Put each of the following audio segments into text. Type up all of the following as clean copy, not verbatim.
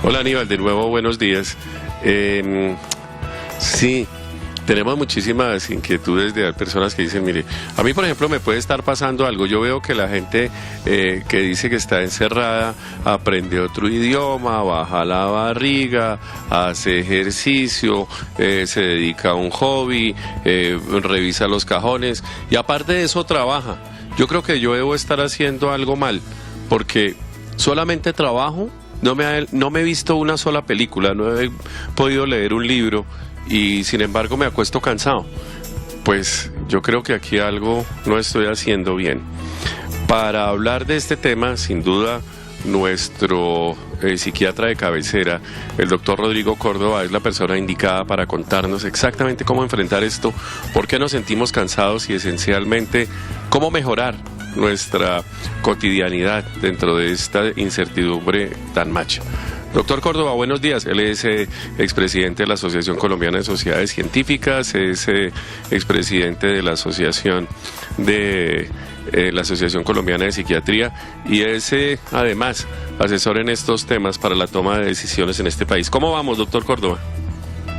Hola Aníbal, de nuevo buenos días. Sí, tenemos muchísimas inquietudes de personas que dicen, mire, a mí por ejemplo me puede estar pasando algo, yo veo que la gente que dice que está encerrada aprende otro idioma, baja la barriga, hace ejercicio, se dedica a un hobby, revisa los cajones y aparte de eso trabaja. Yo creo que yo debo estar haciendo algo mal, porque solamente trabajo, no me he visto una sola película, no he podido leer un libro y sin embargo me acuesto cansado. Pues yo creo que aquí algo no estoy haciendo bien. Para hablar de este tema, sin duda, nuestro psiquiatra de cabecera, el doctor Rodrigo Córdoba, es la persona indicada para contarnos exactamente cómo enfrentar esto, por qué nos sentimos cansados y esencialmente cómo mejorar nuestra cotidianidad dentro de esta incertidumbre tan macha. Doctor Córdoba, buenos días. Él es expresidente de la Asociación Colombiana de Sociedades Científicas, es expresidente de la Asociación Colombiana de Psiquiatría y es además asesor en estos temas para la toma de decisiones en este país. ¿Cómo vamos, doctor Córdoba?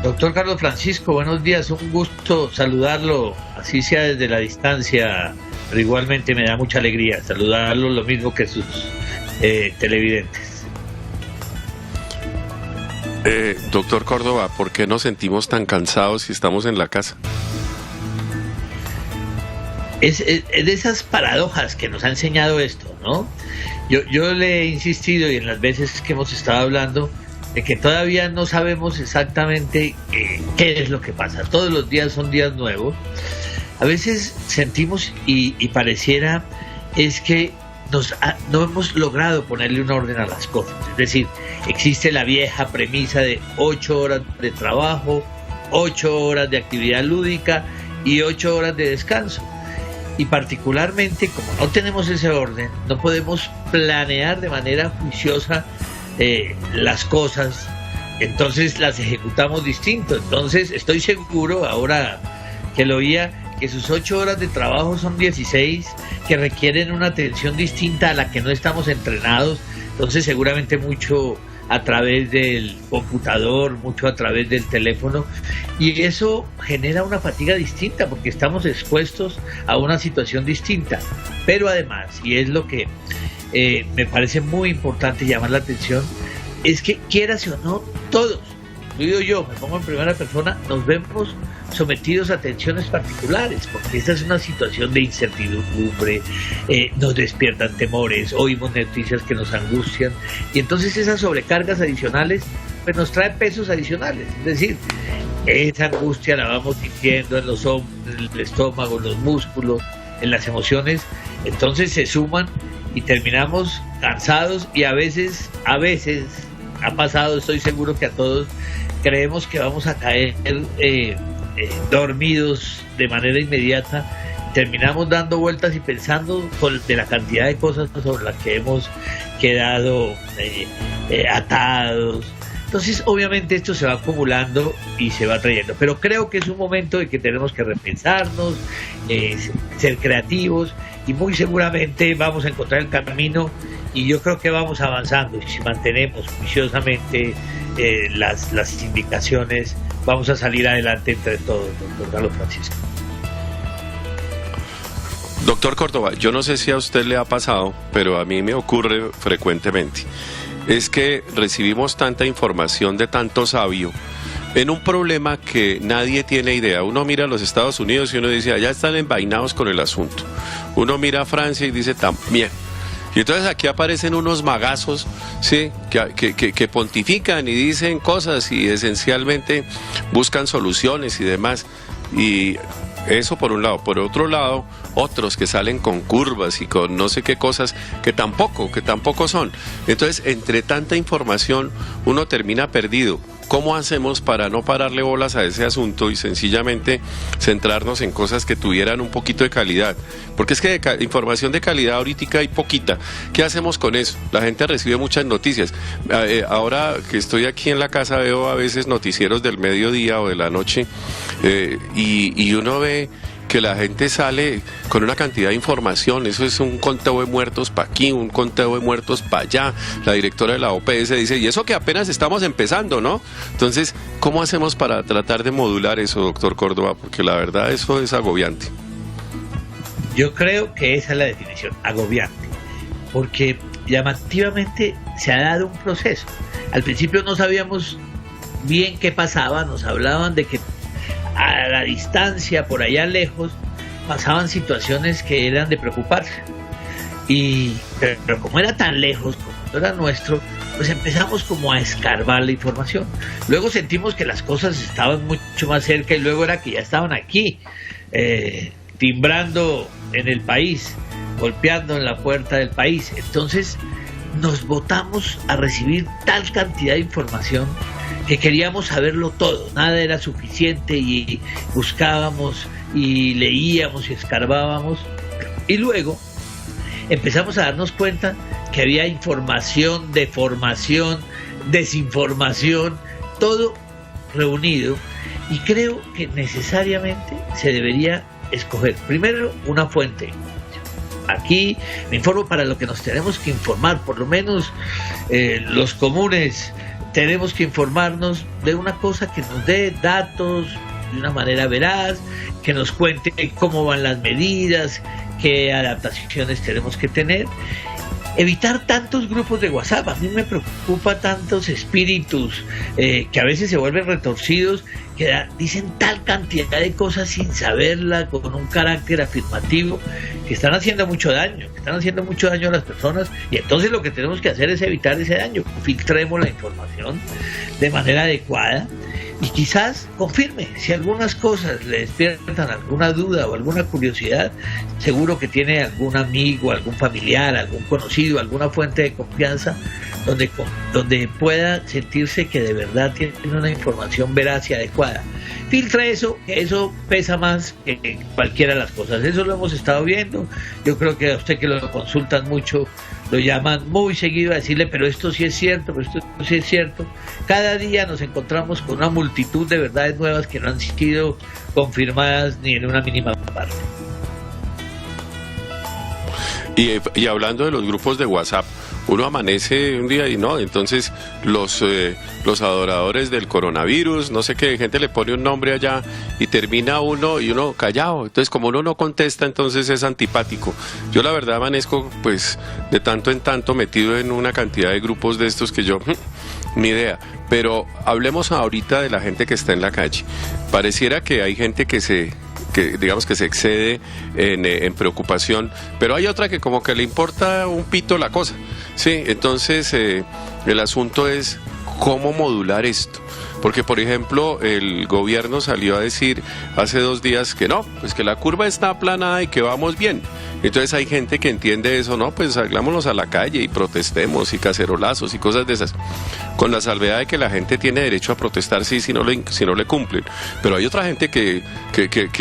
Doctor Carlos Francisco, buenos días, un gusto saludarlo, así sea desde la distancia, pero igualmente me da mucha alegría saludarlo, lo mismo que sus televidentes. Doctor Córdoba, ¿por qué nos sentimos tan cansados si estamos en la casa? Es de esas paradojas que nos ha enseñado esto, ¿no? Yo le he insistido y en las veces que hemos estado hablando de que todavía no sabemos exactamente qué es lo que pasa. Todos los días son días nuevos. A veces sentimos y pareciera es que no hemos logrado ponerle un orden a las cosas. Es decir, existe la vieja premisa de 8 horas de trabajo, 8 horas de actividad lúdica y 8 horas de descanso. Y particularmente, como no tenemos ese orden, no podemos planear de manera juiciosa las cosas, entonces las ejecutamos distinto. Entonces estoy seguro, ahora que lo oía, que sus 8 horas de trabajo son 16, que requieren una atención distinta a la que no estamos entrenados, entonces seguramente mucho a través del computador, mucho a través del teléfono, y eso genera una fatiga distinta porque estamos expuestos a una situación distinta. Pero además, y es lo que me parece muy importante llamar la atención, es que quieras o no, todos, incluido yo, me pongo en primera persona, nos vemos sometidos a tensiones particulares, porque esta es una situación de incertidumbre, nos despiertan temores, oímos noticias que nos angustian, y entonces esas sobrecargas adicionales pues nos traen pesos adicionales, es decir, esa angustia la vamos sintiendo en los hombros, en el estómago, en los músculos, en las emociones, entonces se suman y terminamos cansados y a veces ha pasado, estoy seguro que a todos, creemos que vamos a caer dormidos de manera inmediata, terminamos dando vueltas y pensando de la cantidad de cosas sobre las que hemos quedado atados. Entonces obviamente esto se va acumulando y se va trayendo, pero creo que es un momento en que tenemos que repensarnos, ser creativos y muy seguramente vamos a encontrar el camino y yo creo que vamos avanzando y si mantenemos juiciosamente las indicaciones vamos a salir adelante entre todos, doctor Carlos Francisco. Doctor Córdoba, yo no sé si a usted le ha pasado, pero a mí me ocurre frecuentemente. Es que recibimos tanta información de tanto sabio en un problema que nadie tiene idea. Uno mira a los Estados Unidos y uno dice, allá están envainados con el asunto. Uno mira a Francia y dice, también. Y entonces aquí aparecen unos magazos, ¿sí? que pontifican y dicen cosas y esencialmente buscan soluciones y demás. Y eso por un lado. Por otro lado, otros que salen con curvas y con no sé qué cosas que tampoco son. Entonces, entre tanta información, uno termina perdido. ¿Cómo hacemos para no pararle bolas a ese asunto y sencillamente centrarnos en cosas que tuvieran un poquito de calidad? Porque es que información de calidad ahorita hay poquita. ¿Qué hacemos con eso? La gente recibe muchas noticias. Ahora que estoy aquí en la casa veo a veces noticieros del mediodía o de la noche y uno ve que la gente sale con una cantidad de información. Eso es un conteo de muertos para aquí, un conteo de muertos para allá. La directora de la OPS dice, y eso que apenas estamos empezando, ¿no? Entonces, ¿cómo hacemos para tratar de modular eso, doctor Córdoba? Porque la verdad eso es agobiante. Yo creo que esa es la definición, agobiante, porque llamativamente se ha dado un proceso. Al principio no sabíamos bien qué pasaba, nos hablaban de que a la distancia, por allá lejos, pasaban situaciones que eran de preocuparse. Pero como era tan lejos, como no era nuestro, pues empezamos como a escarbar la información. Luego sentimos que las cosas estaban mucho más cerca y luego era que ya estaban aquí, timbrando en el país, golpeando en la puerta del país. Entonces nos botamos a recibir tal cantidad de información que queríamos saberlo todo, nada era suficiente y buscábamos y leíamos y escarbábamos, y luego empezamos a darnos cuenta que había información, deformación, desinformación, todo reunido, y creo que necesariamente se debería escoger primero una fuente. Aquí me informo para lo que nos tenemos que informar, por lo menos los comunes tenemos que informarnos de una cosa que nos dé datos de una manera veraz, que nos cuente cómo van las medidas, qué adaptaciones tenemos que tener. Evitar tantos grupos de WhatsApp. A mí me preocupa tantos espíritus que a veces se vuelven retorcidos, que dicen tal cantidad de cosas sin saberla, con un carácter afirmativo, que están haciendo mucho daño, a las personas, y entonces lo que tenemos que hacer es evitar ese daño. Filtremos la información de manera adecuada y quizás confirme si algunas cosas le despiertan alguna duda o alguna curiosidad. Seguro que tiene algún amigo, algún familiar, algún conocido, alguna fuente de confianza donde pueda sentirse que de verdad tiene una información veraz y adecuada. Filtra eso, que eso pesa más que cualquiera de las cosas. Eso lo hemos estado viendo. Yo creo que a usted, que lo consultan mucho, lo llaman muy seguido a decirle, pero esto sí es cierto, pero esto sí es cierto. Cada día nos encontramos con una multitud de verdades nuevas que no han sido confirmadas ni en una mínima parte. Y hablando de los grupos de WhatsApp, uno amanece un día y no, entonces los adoradores del coronavirus, no sé qué, gente le pone un nombre allá y termina uno callado. Entonces, como uno no contesta, entonces es antipático. Yo la verdad amanezco pues de tanto en tanto metido en una cantidad de grupos de estos que yo ni idea. Pero hablemos ahorita de la gente que está en la calle. Pareciera que hay gente que se excede en preocupación, pero hay otra que como que le importa un pito la cosa, sí. Entonces el asunto es cómo modular esto, porque por ejemplo el gobierno salió a decir hace 2 días que no, pues que la curva está aplanada y que vamos bien. Entonces hay gente que entiende eso, no, pues salgámonos a la calle y protestemos y cacerolazos y cosas de esas, con la salvedad de que la gente tiene derecho a protestar si no le cumplen. Pero hay otra gente que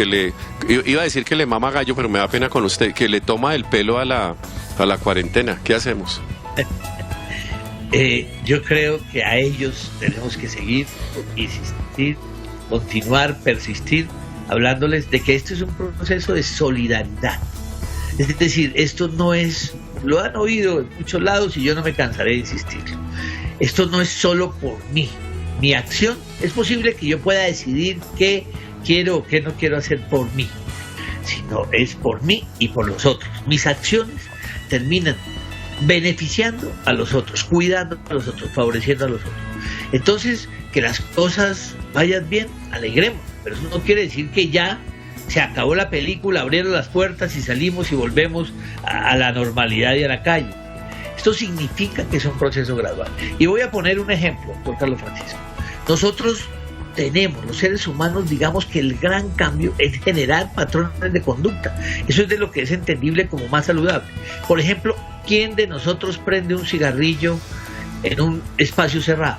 le, iba a decir que le mama gallo, pero me da pena con usted, que le toma el pelo a la cuarentena. ¿Qué hacemos? Yo creo que a ellos tenemos que seguir, insistir, continuar, persistir, hablándoles de que esto es un proceso de solidaridad. Es decir, esto no es, lo han oído en muchos lados y yo no me cansaré de insistir. Esto no es solo por mí. Mi acción, es posible que yo pueda decidir qué quiero o qué no quiero hacer por mí, sino es por mí y por los otros. Mis acciones terminan beneficiando a los otros, cuidando a los otros, favoreciendo a los otros. Entonces, que las cosas vayan bien, alegremos, pero eso no quiere decir que ya se acabó la película, abrieron las puertas y salimos y volvemos a la normalidad y a la calle. Esto significa que es un proceso gradual. Y voy a poner un ejemplo, doctor Carlos Francisco. Nosotros tenemos, los seres humanos, digamos que el gran cambio es generar patrones de conducta. Eso es de lo que es entendible como más saludable. Por ejemplo, ¿quién de nosotros prende un cigarrillo en un espacio cerrado?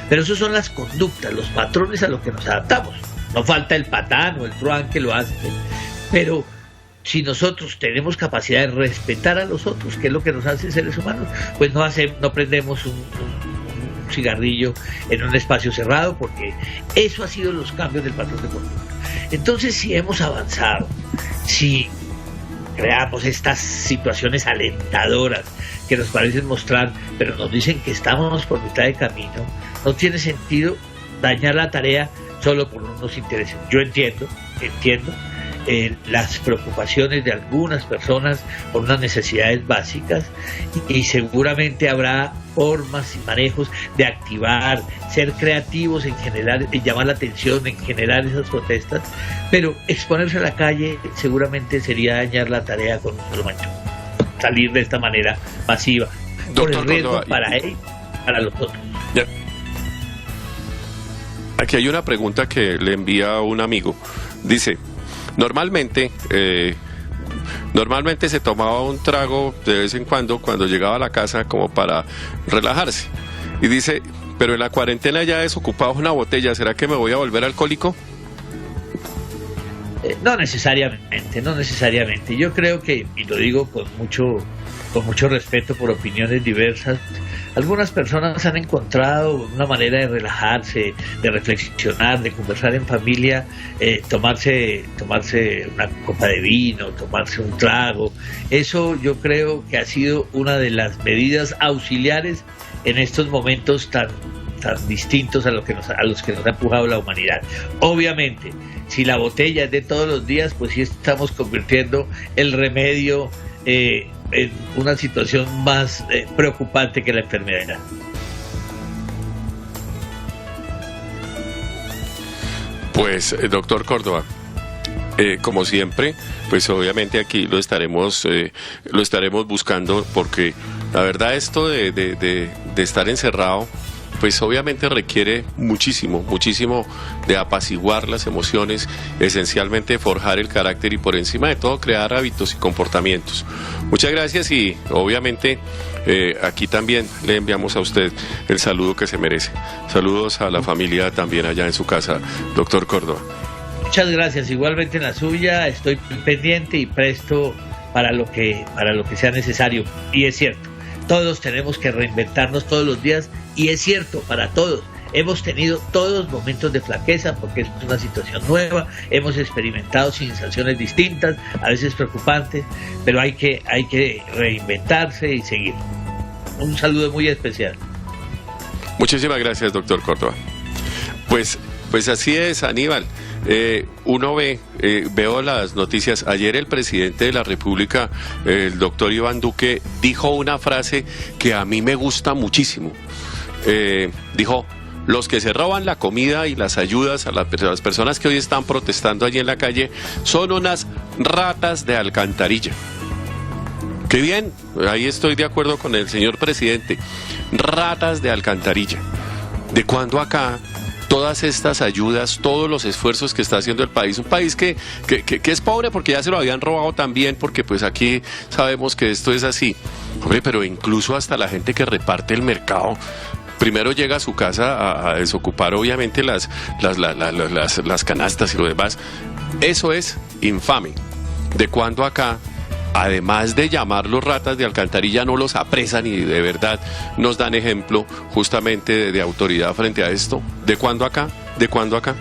Pero eso son las conductas, los patrones a los que nos adaptamos. No falta el patán o el truán que lo hace, pero si nosotros tenemos capacidad de respetar a los otros, que es lo que nos hace seres humanos, pues no prendemos un cigarrillo en un espacio cerrado, porque eso ha sido los cambios del patrón de conducta. Entonces, si hemos avanzado, si creamos estas situaciones alentadoras que nos parecen mostrar, pero nos dicen que estamos por mitad de camino, no tiene sentido dañar la tarea solo por unos intereses. Yo entiendo las preocupaciones de algunas personas por unas necesidades básicas y seguramente habrá formas y manejos de activar, ser creativos en generar, en llamar la atención, en generar esas protestas, pero exponerse a la calle seguramente sería dañar la tarea con un solo manchón, salir de esta manera masiva, por el riesgo para él, para los otros. Ya. Aquí hay una pregunta que le envía un amigo. Dice, normalmente se tomaba un trago de vez en cuando llegaba a la casa como para relajarse. Y dice, pero en la cuarentena ya desocupado una botella, ¿será que me voy a volver alcohólico? No necesariamente. Yo creo que, y lo digo con mucho respeto por opiniones diversas, algunas personas han encontrado una manera de relajarse, de reflexionar, de conversar en familia, tomarse una copa de vino, tomarse un trago. Eso yo creo que ha sido una de las medidas auxiliares en estos momentos tan distintos a los que nos ha empujado la humanidad. Obviamente, si la botella es de todos los días, pues sí estamos convirtiendo el remedio en una situación más preocupante que la enfermedad. Pues, doctor Córdoba, como siempre, pues obviamente aquí lo estaremos buscando, porque la verdad esto de estar encerrado, pues obviamente requiere muchísimo de apaciguar las emociones, esencialmente forjar el carácter y por encima de todo crear hábitos y comportamientos. Muchas gracias y obviamente aquí también le enviamos a usted el saludo que se merece. Saludos a la familia también allá en su casa, doctor Córdoba. Muchas gracias, igualmente en la suya, estoy pendiente y presto para lo que sea necesario. Y es cierto, todos tenemos que reinventarnos todos los días y es cierto, para todos. Hemos tenido todos momentos de flaqueza porque es una situación nueva, hemos experimentado sensaciones distintas, a veces preocupantes, pero hay que reinventarse y seguir. Un saludo muy especial. Muchísimas gracias, doctor Córdoba. Pues así es, Aníbal. Uno veo las noticias. Ayer el presidente de la República, el doctor Iván Duque, dijo una frase que a mí me gusta muchísimo. Dijo, los que se roban la comida y las ayudas a las personas que hoy están protestando allí en la calle son unas ratas de alcantarilla. Qué bien, ahí estoy de acuerdo con el señor presidente. Ratas de alcantarilla. ¿De cuándo acá todas estas ayudas, todos los esfuerzos que está haciendo el país, un país que es pobre porque ya se lo habían robado también, porque pues aquí sabemos que esto es así, hombre, pero incluso hasta la gente que reparte el mercado primero llega a su casa a desocupar obviamente las canastas y lo demás? Eso es infame. ¿De cuándo acá, además de llamarlos ratas de alcantarilla, no los apresan y de verdad nos dan ejemplo justamente de autoridad frente a esto? ¿De cuándo acá? ¿De cuándo acá?